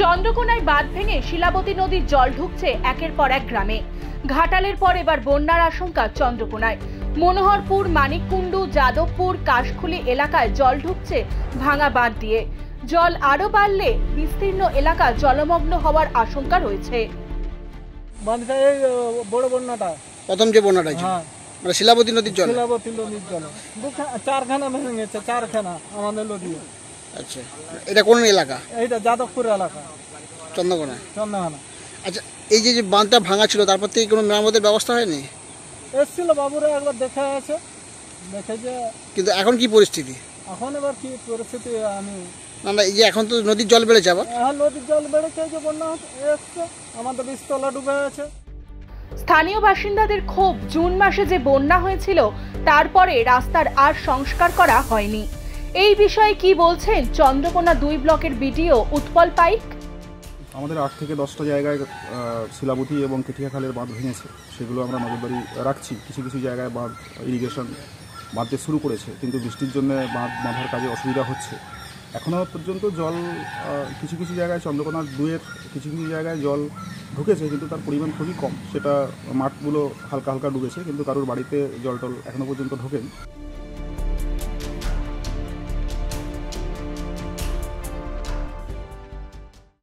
চন্দ্রকোনায় বাঁধ ভেঙে শিলাবতী নদীর জল ঢুকছে একের পর এক গ্রামে। ঘাটালের পর এবার বন্যার আশঙ্কা চন্দ্রকোনায়। মনোহরপুর, মানিককুণ্ডু, যাদবপুর, কাশখুলি এলাকায় জল ঢুকছে ভাঙা বাঁধ দিয়ে। জল আরো বাড়লে বিস্তীর্ণ এলাকা জলমগ্ন হওয়ার আশঙ্কা রয়েছে। বড় বন্যাটা প্রথম যে বন্যাটা হয়েছে মানে শিলাবতী নদীর জল, শিলাবতী নদীর জল চারখানা ভেঙে গেছে, চারখানা আমাদের নদী। আচ্ছা, এটা কোন এলাকা? এইটা যাদবপুর এলাকা, চন্দ্রকোনা। চন্দ্রকোনা। আচ্ছা, এই যে বাঁধটা ভাঙা ছিল তারপর থেকে কোনো মেরামতের ব্যবস্থা হয়নি? এসেছিল বাবুরা, একবার দেখা আছে, দেখে যে কিন্তু এখন কি পরিস্থিতি? এখন এবার কি পরিস্থিতি আমি না না, এই যে এখন তো নদীর জল বেড়েছে আবার। এখন নদীর জল বেড়েছে, যে বন্যা এসছে, আমাদের বীজতলা ডুবে আছে। স্থানীয় বাসিন্দাদের ক্ষোভ, জুন মাসে যে বন্যা হয়েছিল তারপরে রাস্তার আর সংস্কার করা হয়নি। এই বিষয়ে কি বলছেন চন্দ্রকোনা 2 ব্লকের বিডিও উৎপল পাইক? আমাদের 8 থেকে 10টা জায়গায় শিলাবতী এবং কেঠিয়াখালের বাঁধ ভেঙেছে, সেগুলো আমরা নজরদারি রাখছি। কিছু কিছু জায়গায় বাঁধ ইরিগেশন বাঁধতে শুরু করেছে, কিন্তু বৃষ্টির জন্য বাঁধ বাঁধার কাজে অসুবিধা হচ্ছে। এখনও পর্যন্ত জল কিছু কিছু জায়গায়, চন্দ্রকোনার 2-এর কিছু কিছু জায়গায় জল ঢুকেছে, কিন্তু তার পরিমাণ খুবই কম। সেটা মাঠগুলো হালকা হালকা ডুবেছে, কিন্তু কারোর বাড়িতে জল টল এখনও পর্যন্ত ঢোকেনি।